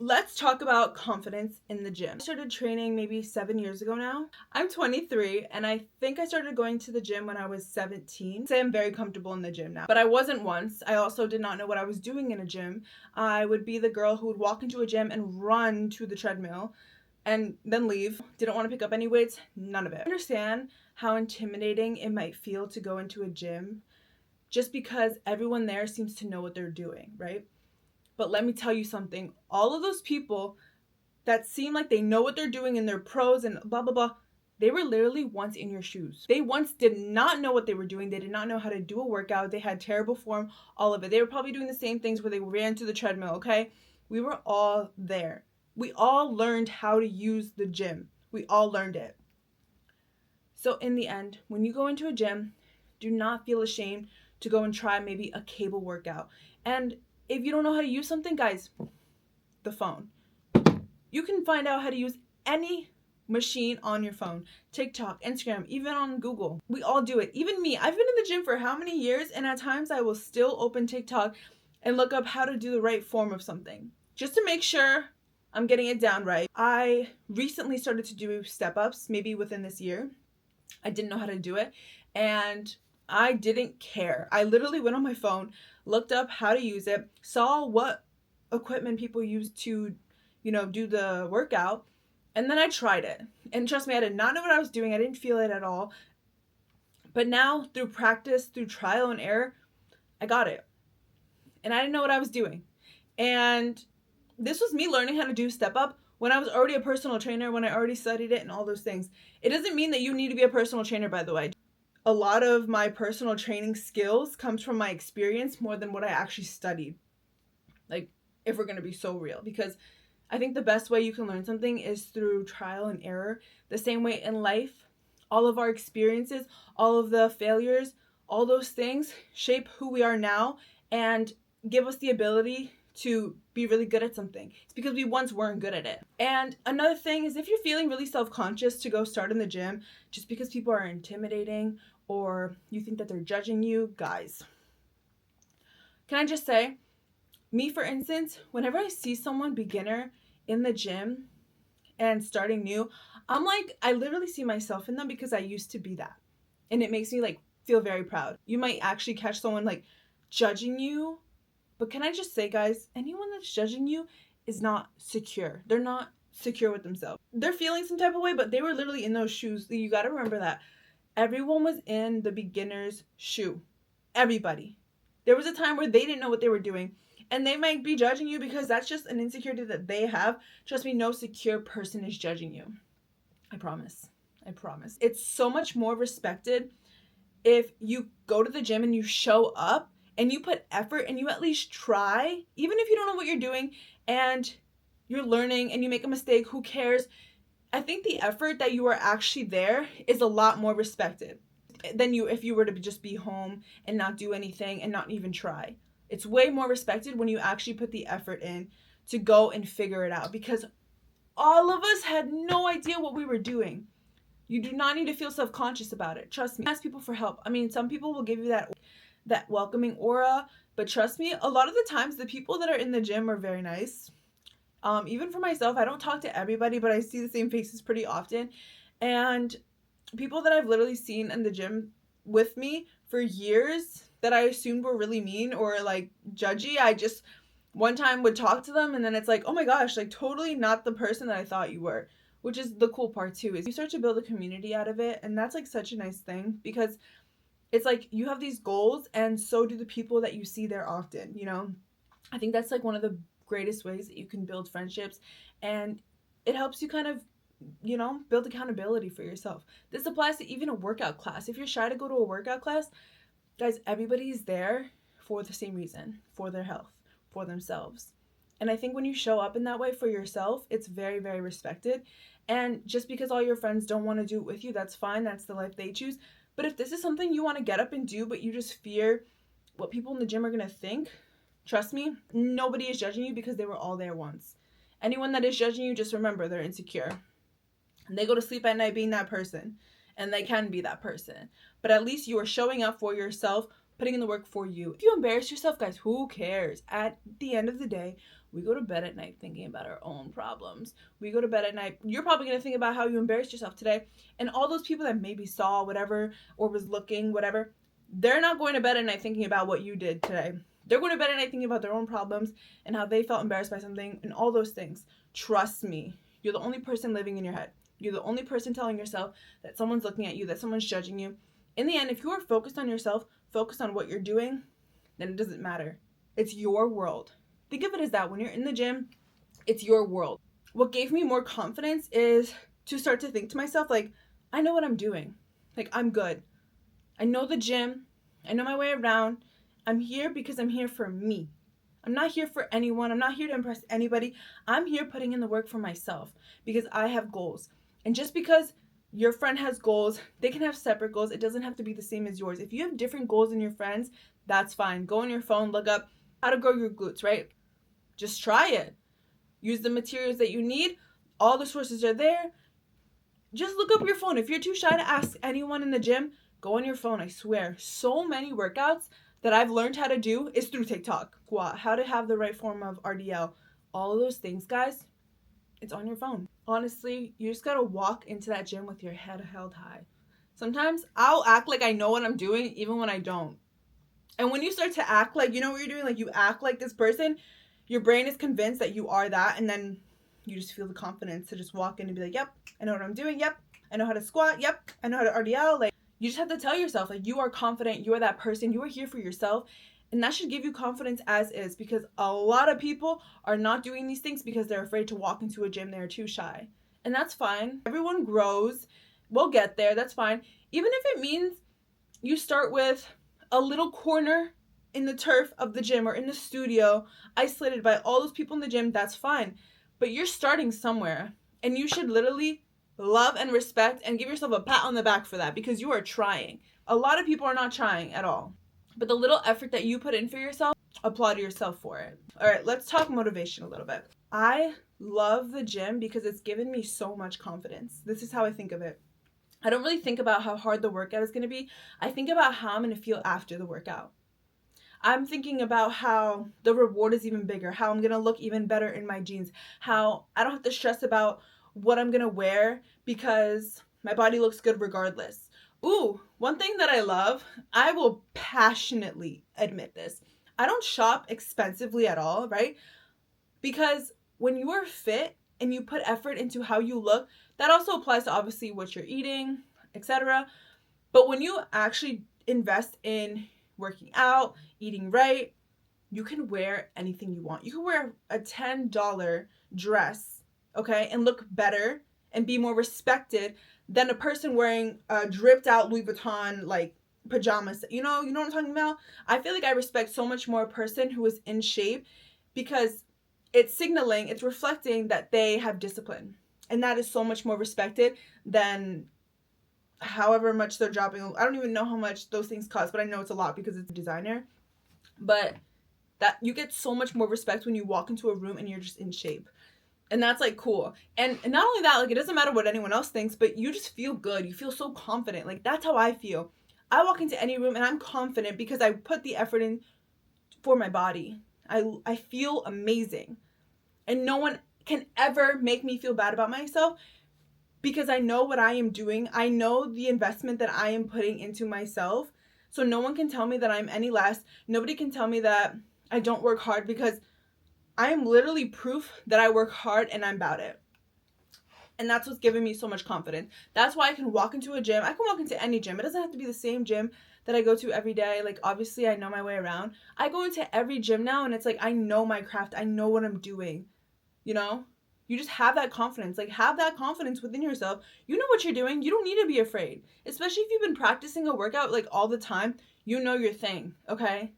Let's talk about confidence in the gym. I started training maybe 7 years ago now. I'm 23 and I think I started going to the gym when I was 17. Say I'm very comfortable in the gym now, but I wasn't once. I also did not know what I was doing in a gym. I would be the girl who would walk into a gym and run to the treadmill and then leave. Didn't want to pick up any weights, none of it. I understand how intimidating it might feel to go into a gym just because everyone there seems to know what they're doing, right? But let me tell you something. All of those people that seem like they know what they're doing and they're pros and blah, blah, blah, they were literally once in your shoes. They once did not know what they were doing. They did not know how to do a workout. They had terrible form, all of it. They were probably doing the same things where they ran to the treadmill, okay? We were all there. We all learned how to use the gym. We all learned it. So in the end, when you go into a gym, do not feel ashamed to go and try maybe a cable workout. And if you don't know how to use something, guys, the phone. You can find out how to use any machine on your phone. TikTok, Instagram, even on Google. We all do it. Even me. I've been in the gym for how many years, and at times I will still open TikTok and look up how to do the right form of something, just to make sure I'm getting it down right. I recently started to do step-ups, maybe within this year. I didn't know how to do it, and I didn't care. I literally went on my phone, looked up how to use it, saw what equipment people use to, do the workout, and then I tried it. And trust me, I did not know what I was doing. I didn't feel it at all. But now, through practice, through trial and error, I got it. And I didn't know what I was doing. And this was me learning how to do step up when I was already a personal trainer, when I already studied it and all those things. It doesn't mean that you need to be a personal trainer, by the way. A lot of my personal training skills comes from my experience more than what I actually studied. Like, if we're going to be so real. Because I think the best way you can learn something is through trial and error. The same way in life, all of our experiences, all of the failures, all those things shape who we are now and give us the ability to be really good at something. It's because we once weren't good at it. And another thing is, if you're feeling really self-conscious to go start in the gym just because people are intimidating or you think that they're judging you, guys, can I just say, me for instance, whenever I see someone beginner in the gym and starting new, I'm like, I literally see myself in them because I used to be that. And it makes me feel very proud. You might actually catch someone judging you. But can I just say, guys, anyone that's judging you is not secure. They're not secure with themselves. They're feeling some type of way, but they were literally in those shoes. You got to remember that. Everyone was in the beginner's shoe. Everybody. There was a time where they didn't know what they were doing. And they might be judging you because that's just an insecurity that they have. Trust me, no secure person is judging you. I promise. I promise. It's so much more respected if you go to the gym and you show up and you put effort and you at least try, even if you don't know what you're doing and you're learning and you make a mistake, who cares? I think the effort that you are actually there is a lot more respected than if you were to just be home and not do anything and not even try. It's way more respected when you actually put the effort in to go and figure it out, because all of us had no idea what we were doing. You do not need to feel self-conscious about it. Trust me. Ask people for help. I mean, some people will give you that welcoming aura, but trust me, a lot of the times the people that are in the gym are very nice. Even for myself, I don't talk to everybody, but I see the same faces pretty often. And people that I've literally seen in the gym with me for years that I assumed were really mean or judgy, I just one time would talk to them and then it's oh my gosh, totally not the person that I thought you were. Which is the cool part too, is you start to build a community out of it, and that's such a nice thing, because it's you have these goals and so do the people that you see there often, I think that's one of the greatest ways that you can build friendships, and it helps you kind of, build accountability for yourself. This applies to even a workout class. If you're shy to go to a workout class, guys, everybody's there for the same reason, for their health, for themselves. And I think when you show up in that way for yourself, it's very, very respected. And just because all your friends don't want to do it with you, that's fine. That's the life they choose. But if this is something you want to get up and do, but you just fear what people in the gym are going to think, trust me, nobody is judging you because they were all there once. Anyone that is judging you, just remember they're insecure. And they go to sleep at night being that person. And they can be that person. But at least you are showing up for yourself, putting in the work for you. If you embarrass yourself, guys, who cares? At the end of the day, We go to bed at night thinking about our own problems. We go to bed at night, you're probably going to think about how you embarrassed yourself today. And all those people that maybe saw whatever or was looking, whatever, they're not going to bed at night thinking about what you did today. They're going to bed at night thinking about their own problems and how they felt embarrassed by something and all those things. Trust me, you're the only person living in your head. You're the only person telling yourself that someone's looking at you, that someone's judging you. In the end, if you are focused on yourself, focused on what you're doing, then it doesn't matter. It's your world. Think of it as that. When you're in the gym, it's your world. What gave me more confidence is to start to think to myself, like, I know what I'm doing. Like, I'm good. I know the gym. I know my way around. I'm here because I'm here for me. I'm not here for anyone. I'm not here to impress anybody. I'm here putting in the work for myself because I have goals. And just because your friend has goals, they can have separate goals. It doesn't have to be the same as yours. If you have different goals than your friends, that's fine. Go on your phone, look up how to grow your glutes, right? Just try it. Use the materials that you need. All the sources are there. Just look up your phone. If you're too shy to ask anyone in the gym, go on your phone. I swear, so many workouts that I've learned how to do is through TikTok. Squat, how to have the right form of RDL. All of those things, guys, it's on your phone. Honestly, you just gotta walk into that gym with your head held high. Sometimes I'll act like I know what I'm doing even when I don't. And when you start to act like you know what you're doing, like you act like this person, your brain is convinced that you are that, and then you just feel the confidence to just walk in and be like, yep, I know what I'm doing, yep, I know how to squat, yep, I know how to RDL. Like, you just have to tell yourself, like, you are confident, you are that person, you are here for yourself, and that should give you confidence as is, because a lot of people are not doing these things because they're afraid to walk into a gym, they're too shy. And that's fine. Everyone grows. We'll get there, that's fine. Even if it means you start with a little corner in the turf of the gym or in the studio, isolated by all those people in the gym, that's fine. But you're starting somewhere, and you should literally love and respect and give yourself a pat on the back for that, because you are trying. A lot of people are not trying at all. But the little effort that you put in for yourself, applaud yourself for it. All right, let's talk motivation a little bit. I love the gym because it's given me so much confidence. This is how I think of it. I don't really think about how hard the workout is going to be. I think about how I'm going to feel after the workout. I'm thinking about how the reward is even bigger, how I'm going to look even better in my jeans, how I don't have to stress about what I'm going to wear because my body looks good regardless. Ooh, one thing that I love, I will passionately admit this. I don't shop expensively at all, right? Because when you are fit and you put effort into how you look, that also applies to obviously what you're eating, etc. But when you actually invest in working out, eating right, you can wear anything you want. You can wear a $10 dress, okay, and look better and be more respected than a person wearing a dripped out Louis Vuitton like pajamas. You know what I'm talking about? I feel like I respect so much more a person who is in shape because it's signaling, it's reflecting that they have discipline. And that is so much more respected than however much they're dropping. I don't even know how much those things cost, but I know it's a lot because it's a designer. But that you get so much more respect when you walk into a room and you're just in shape. And that's like cool. And not only that, like it doesn't matter what anyone else thinks, but you just feel good. You feel so confident. Like that's how I feel. I walk into any room and I'm confident because I put the effort in for my body. I feel amazing. And no one can ever make me feel bad about myself because I know what I am doing. I know the investment that I am putting into myself. So no one can tell me that I'm any less. Nobody can tell me that I don't work hard because I am literally proof that I work hard and I'm about it. And that's what's giving me so much confidence. That's why I can walk into a gym. I can walk into any gym. It doesn't have to be the same gym that I go to every day. Like, obviously, I know my way around. I go into every gym now, and it's like I know my craft. I know what I'm doing. You know? You just have that confidence. Like, have that confidence within yourself. You know what you're doing. You don't need to be afraid. Especially if you've been practicing a workout, like, all the time. You know your thing, okay?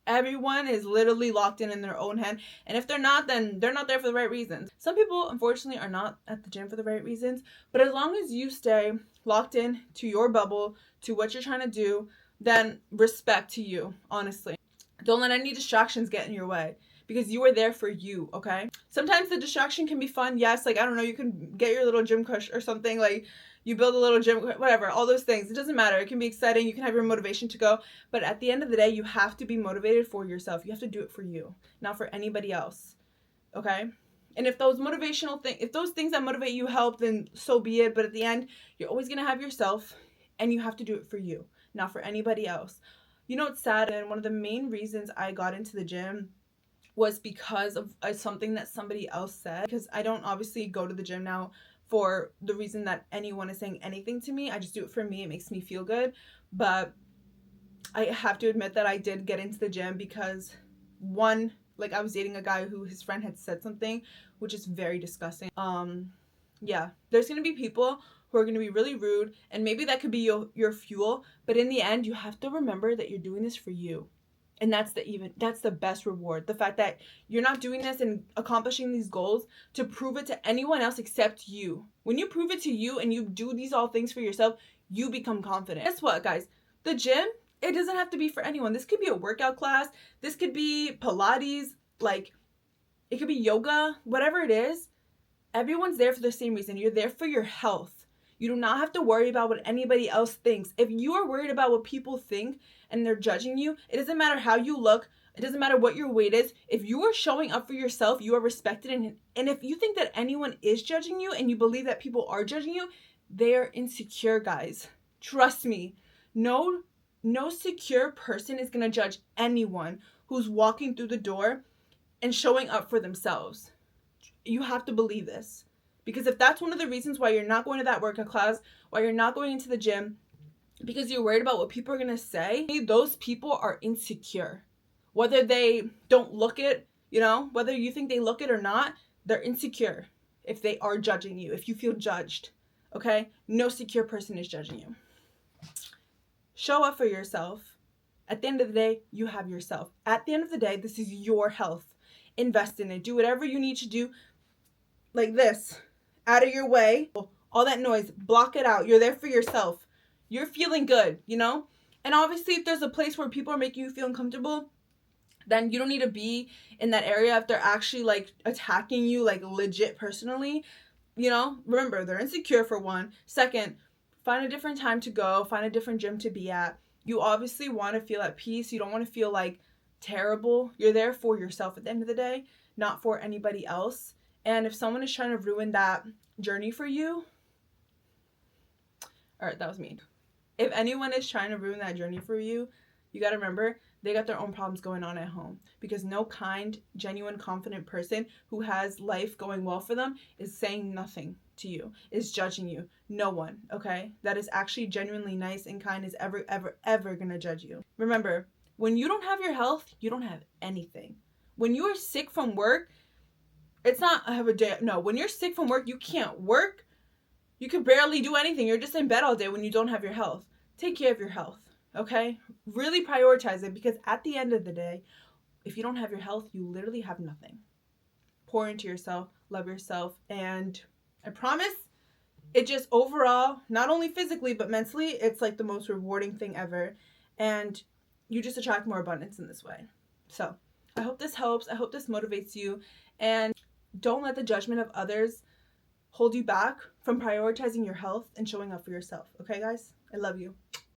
Everyone is literally locked in their own head. And if they're not, then they're not there for the right reasons. Some people, unfortunately, are not at the gym for the right reasons. But as long as you stay locked in to your bubble, to what you're trying to do, then respect to you, honestly. Don't let any distractions get in your way. Because you are there for you, okay? Sometimes the distraction can be fun. Yes, like, I don't know, you can get your little gym crush or something. Like, you build a little gym, whatever, all those things. It doesn't matter. It can be exciting. You can have your motivation to go. But at the end of the day, you have to be motivated for yourself. You have to do it for you, not for anybody else. okay? And if those if those things that motivate you help, then so be it. But at the end, you're always going to have yourself, and you have to do it for you, not for anybody else. You know, it's sad. And one of the main reasons I got into the gym was because of something that somebody else said. Because I don't obviously go to the gym now for the reason that anyone is saying anything to me. I just do it for me. It makes me feel good. But I have to admit that I did get into the gym because one, like, I was dating a guy who his friend had said something, which is very disgusting. Yeah, there's gonna be people who are gonna be really rude, and maybe that could be your fuel, but in the end, you have to remember that you're doing this for you. And that's the best reward. The fact that you're not doing this and accomplishing these goals to prove it to anyone else except you. When you prove it to you and you do these all things for yourself, you become confident. Guess what, guys? The gym, it doesn't have to be for anyone. This could be a workout class. This could be Pilates. Like, it could be yoga. Whatever it is, everyone's there for the same reason. You're there for your health. You do not have to worry about what anybody else thinks. If you are worried about what people think and they're judging you, it doesn't matter how you look. It doesn't matter what your weight is. If you are showing up for yourself, you are respected. And if you think that anyone is judging you and you believe that people are judging you, they're insecure, guys. Trust me. No secure person is going to judge anyone who's walking through the door and showing up for themselves. You have to believe this. Because if that's one of the reasons why you're not going to that workout class, why you're not going into the gym, because you're worried about what people are going to say, those people are insecure. Whether they don't look it, whether you think they look it or not, they're insecure if they are judging you, if you feel judged, okay? No secure person is judging you. Show up for yourself. At the end of the day, you have yourself. At the end of the day, this is your health. Invest in it. Do whatever you need to do, like this. Out of your way, all that noise, block it out. You're there for yourself. You're feeling good, And obviously, if there's a place where people are making you feel uncomfortable, then you don't need to be in that area if they're actually, like, attacking you, like, legit personally. Remember, they're insecure, for one. Second, find a different time to go. Find a different gym to be at. You obviously want to feel at peace. You don't want to feel, like, terrible. You're there for yourself at the end of the day, not for anybody else. And if someone is trying to ruin that journey for you, all right, that was mean. If anyone is trying to ruin that journey for you, you got to remember they got their own problems going on at home, because no kind, genuine, confident person who has life going well for them is saying nothing to you, is judging you. No one, okay? That is actually genuinely nice and kind is ever, ever, ever going to judge you. Remember, when you don't have your health, you don't have anything. When you are sick from work, it's not, I have a day. No, when you're sick from work, you can't work. You can barely do anything. You're just in bed all day when you don't have your health. Take care of your health, okay? Really prioritize it, because at the end of the day, if you don't have your health, you literally have nothing. Pour into yourself, love yourself, and I promise it just overall, not only physically, but mentally, it's like the most rewarding thing ever. And you just attract more abundance in this way. So I hope this helps. I hope this motivates you. And don't let the judgment of others hold you back from prioritizing your health and showing up for yourself. Okay, guys? I love you.